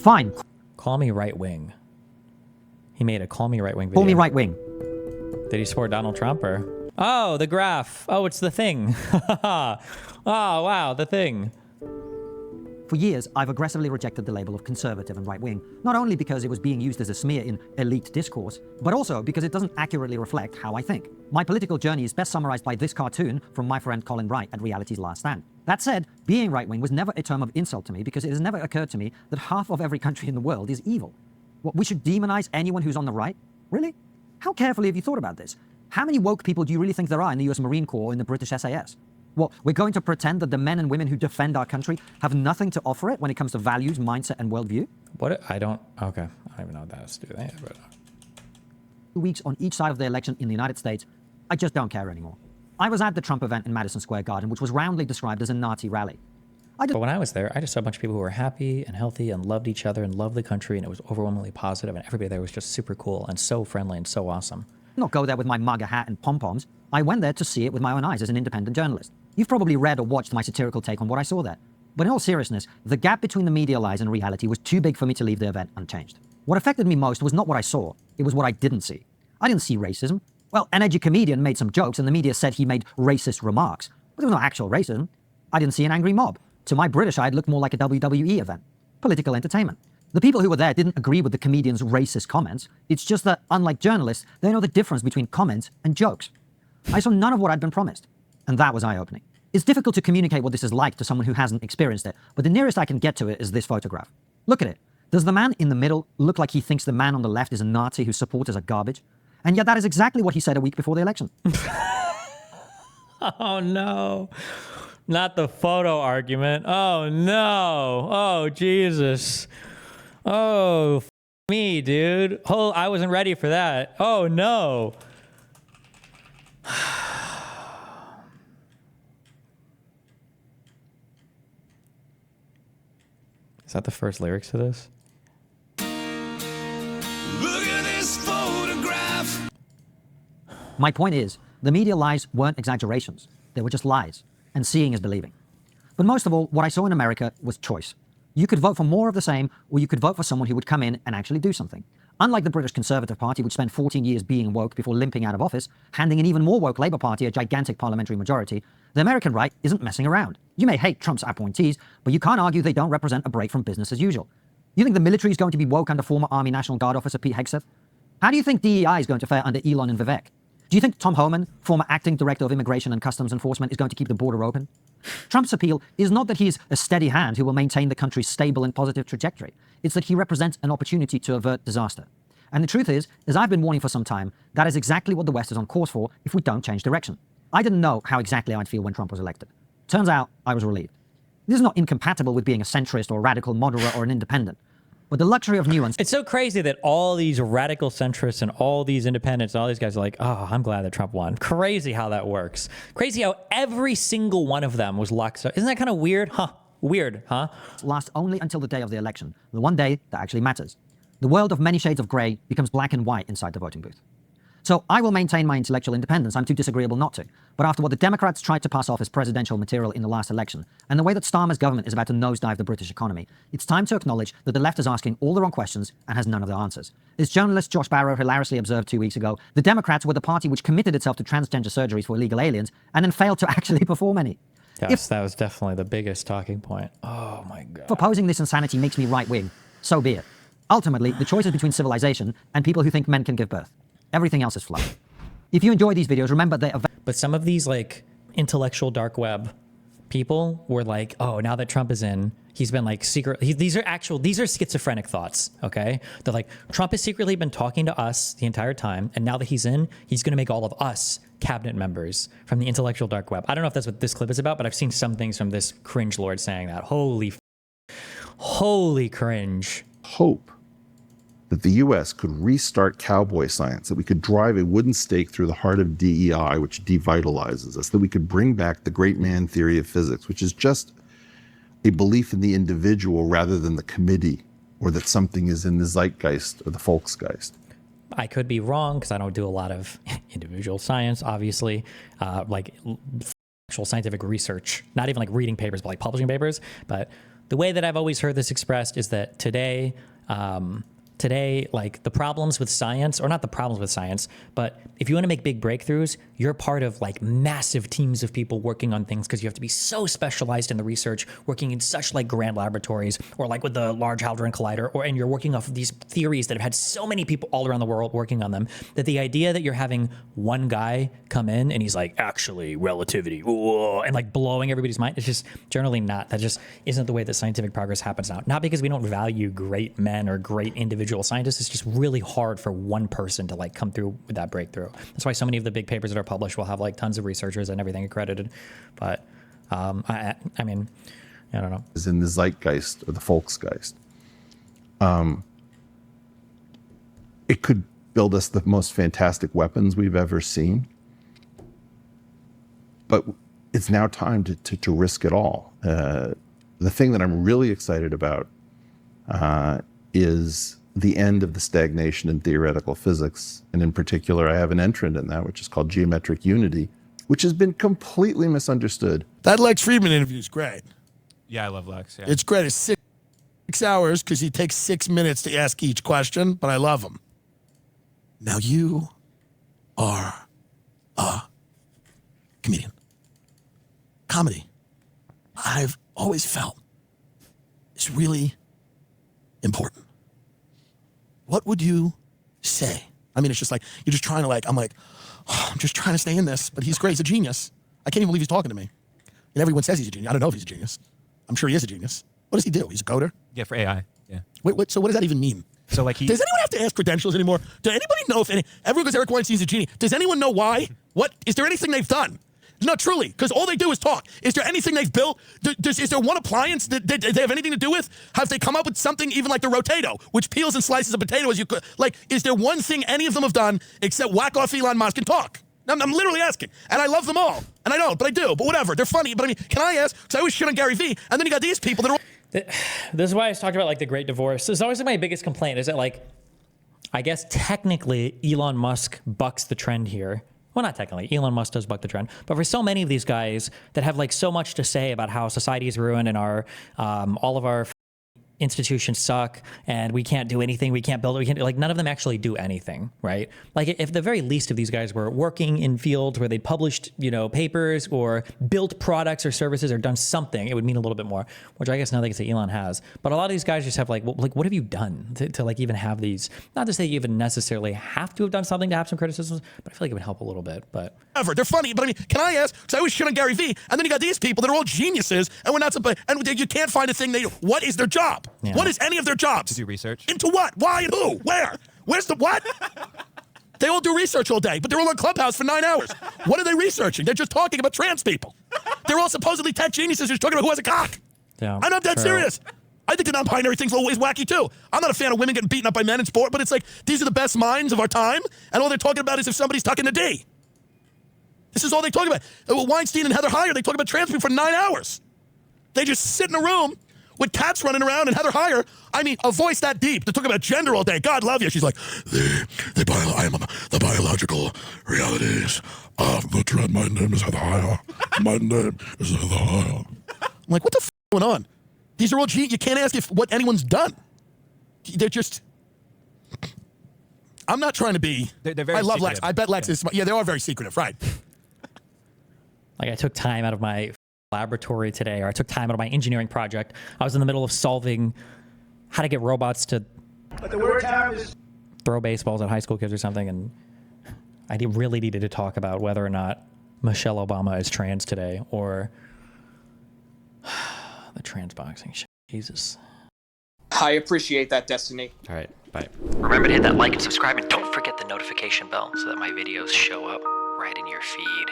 Fine. Call me right-wing. He made a call me right-wing video. Call me right-wing. Did he support Donald Trump or? Oh, the graph. Oh, it's the thing. Oh, wow, the thing. For years, I've aggressively rejected the label of conservative and right-wing, not only because it was being used as a smear in elite discourse, but also because it doesn't accurately reflect how I think. My political journey is best summarized by this cartoon from my friend Colin Wright at Reality's Last Stand. That said, being right-wing was never a term of insult to me because it has never occurred to me that half of every country in the world is evil. What, we should demonize anyone who's on the right? Really? How carefully have you thought about this? How many woke people do you really think there are in the US Marine Corps or in the British SAS? What, we're going to pretend that the men and women who defend our country have nothing to offer it when it comes to values, mindset, and worldview? What? I don't even know what that has to do with it. But 2 weeks on each side of the election in the United States, I just don't care anymore. I was at the Trump event in Madison Square Garden, which was roundly described as a Nazi rally. But when I was there, I just saw a bunch of people who were happy and healthy and loved each other and loved the country, and it was overwhelmingly positive, and everybody there was just super cool and so friendly and so awesome. Not go there with my MAGA hat and pom-poms. I went there to see it with my own eyes as an independent journalist. You've probably read or watched my satirical take on what I saw there. But in all seriousness, the gap between the media lies and reality was too big for me to leave the event unchanged. What affected me most was not what I saw, it was what I didn't see. I didn't see racism. Well, an edgy comedian made some jokes and the media said he made racist remarks, but there was no actual racism. I didn't see an angry mob. To my British eye, it looked more like a WWE event. Political entertainment. The people who were there didn't agree with the comedian's racist comments. It's just that, unlike journalists, they know the difference between comments and jokes. I saw none of what I'd been promised, and that was eye-opening. It's difficult to communicate what this is like to someone who hasn't experienced it, but the nearest I can get to it is this photograph. Look at it. Does the man in the middle look like he thinks the man on the left is a Nazi whose supporters are garbage? And yet that is exactly what he said a week before the election. Oh, no. Not the photo argument. Oh, no. Oh, Jesus. Oh, me, dude. Oh, I wasn't ready for that. Oh, no. Is that the first lyrics to this? Look at this photograph. My point is, the media lies weren't exaggerations. They were just lies. And seeing is believing. But most of all, what I saw in America was choice. You could vote for more of the same, or you could vote for someone who would come in and actually do something. Unlike the British Conservative Party, which spent 14 years being woke before limping out of office, handing an even more woke Labour Party a gigantic parliamentary majority, the American right isn't messing around. You may hate Trump's appointees, but you can't argue they don't represent a break from business as usual. You think the military is going to be woke under former Army National Guard officer Pete Hegseth? How do you think DEI is going to fare under Elon and Vivek? Do you think Tom Homan, former acting director of Immigration and Customs Enforcement, is going to keep the border open? Trump's appeal is not that he's a steady hand who will maintain the country's stable and positive trajectory. It's that he represents an opportunity to avert disaster. And the truth is, as I've been warning for some time, that is exactly what the West is on course for if we don't change direction. I didn't know how exactly I'd feel when Trump was elected. Turns out, I was relieved. This is not incompatible with being a centrist or radical moderate or an independent. But the luxury of nuance... It's so crazy that all these radical centrists and all these independents and all these guys are like, oh, I'm glad that Trump won. Crazy how that works. Crazy how every single one of them was locked up. Isn't that kind of weird? Huh? Weird, huh? Lasts only until the day of the election, the one day that actually matters. The world of many shades of grey becomes black and white inside the voting booth. So I will maintain my intellectual independence. I'm too disagreeable not to. But after what the Democrats tried to pass off as presidential material in the last election, and the way that Starmer's government is about to nosedive the British economy, it's time to acknowledge that the left is asking all the wrong questions and has none of the answers. As journalist Josh Barrow hilariously observed 2 weeks ago, the Democrats were the party which committed itself to transgender surgeries for illegal aliens and then failed to actually perform any. Yes, that was definitely the biggest talking point. Oh my God. If opposing this insanity makes me right-wing, so be it. Ultimately, the choice is between civilization and people who think men can give birth. Everything else is fluff. If you enjoy these videos, remember they're... But some of these like intellectual dark web people were like, oh, now that Trump is in, he's been like these are schizophrenic thoughts, okay? They're like, Trump has secretly been talking to us the entire time, and now that he's in, he's going to make all of us cabinet members from the intellectual dark web. I don't know if that's what this clip is about, but I've seen some things from this cringe lord saying that. Holy cringe. Hope that the U.S. could restart cowboy science, that we could drive a wooden stake through the heart of DEI, which devitalizes us, that we could bring back the great man theory of physics, which is just a belief in the individual rather than the committee, or that something is in the zeitgeist or the Volksgeist. I could be wrong because I don't do a lot of individual science, obviously, like actual scientific research, not even like reading papers, but like publishing papers. But the way that I've always heard this expressed is that today, like the problems with science, or not the problems with science, but if you want to make big breakthroughs, you're part of like massive teams of people working on things because you have to be so specialized in the research, working in such like grand laboratories, or like with the Large Hadron Collider, and you're working off of these theories that have had so many people all around the world working on them, that the idea that you're having one guy come in and he's like, actually, relativity, whoa, and like blowing everybody's mind, it's just generally not, that just isn't the way that scientific progress happens now. Not because we don't value great men or great individual scientists, it's just really hard for one person to like come through with that breakthrough. That's why so many of the big papers that are published will have like tons of researchers and everything accredited. But I mean, I don't know. Is in the zeitgeist or the Volksgeist. It could build us the most fantastic weapons we've ever seen, but it's now time to risk it all. The thing that I'm really excited about is the end of the stagnation in theoretical physics. And in particular, I have an entrant in that, which is called geometric unity, which has been completely misunderstood. That Lex Friedman interview is great. Yeah, I love Lex. Yeah. It's great. It's 6 hours because he takes 6 minutes to ask each question, but I love him. Now you are a comedian. Comedy, I've always felt, is really important. What would you say? I mean, it's just like, you're just trying to like, I'm like, oh, I'm just trying to stay in this, but he's great. He's a genius. I can't even believe he's talking to me. And everyone says he's a genius. I don't know if he's a genius. I'm sure he is a genius. What does he do? He's a coder? Yeah, for AI. Yeah. Wait, so what does that even mean? So like Does anyone have to ask credentials anymore? Does anybody know if everyone goes, Eric Weinstein's a genius. Does anyone know why? What, is there anything they've done? No, truly, because all they do is talk. Is there anything they've built? Is there one appliance that they have anything to do with? Have they come up with something even like the Rotato, which peels and slices a potato as you could? Like, is there one thing any of them have done except whack off Elon Musk and talk? I'm literally asking. And I love them all. And I don't, but I do. But whatever. They're funny. But I mean, can I ask? Because I always shit on Gary Vee. And then you got these people that are... This is why I was talking about like the great divorce. This is always my biggest complaint is that like, I guess technically Elon Musk bucks the trend here. Well, not technically. Elon Musk does buck the trend. But for so many of these guys that have like so much to say about how society is ruined and our all of our institutions suck and we can't do anything, we can't build it, we can't do, like none of them actually do anything, right? Like if the very least of these guys were working in fields where they published, you know, papers or built products or services or done something, it would mean a little bit more, which I guess now they can say Elon has. But a lot of these guys just have like, well, like what have you done to like even have these, not to say you even necessarily have to have done something to have some criticisms, but I feel like it would help a little bit, but. They're funny, but I mean, can I ask? Because I always shit on Gary Vee, and then you got these people that are all geniuses, and we're not supposed, and you can't find a thing they do. What is their job? Yeah. What is any of their jobs? to do research. Into what? Why and who? Where? Where's the what? They all do research all day, but they're all on Clubhouse for 9 hours. What are they researching? They're just talking about trans people. They're all supposedly tech geniuses who's talking about who has a cock. Yeah, And I'm dead true. serious. I think the non-binary thing's always wacky too. I'm not a fan of women getting beaten up by men in sport, but it's like, these are the best minds of our time, and all they're talking about is if somebody's tucking a D. This is all they talk about. Weinstein and Heather Heyer, they talk about trans people for 9 hours. They just sit in a room with cats running around and Heather Heyer, I mean, a voice that deep to talk about gender all day. God love you. She's like, the biological realities of the trans. My name is Heather Heyer. My name is Heather Heyer. I'm like, what the f going on? These are all you can't ask if what anyone's done. They're just. I'm not trying to be. They're very I love secretive. Lex. I bet Lex is. Yeah, they are very secretive, right? Like I took time out of my laboratory today, or I took time out of my engineering project. I was in the middle of solving how to get robots to throw baseballs at high school kids or something, and I really needed to talk about whether or not Michelle Obama is trans today, or the trans boxing shit. Jesus. I appreciate that, Destiny. All right, bye. Remember to hit that like and subscribe, and don't forget the notification bell so that my videos show up right in your feed.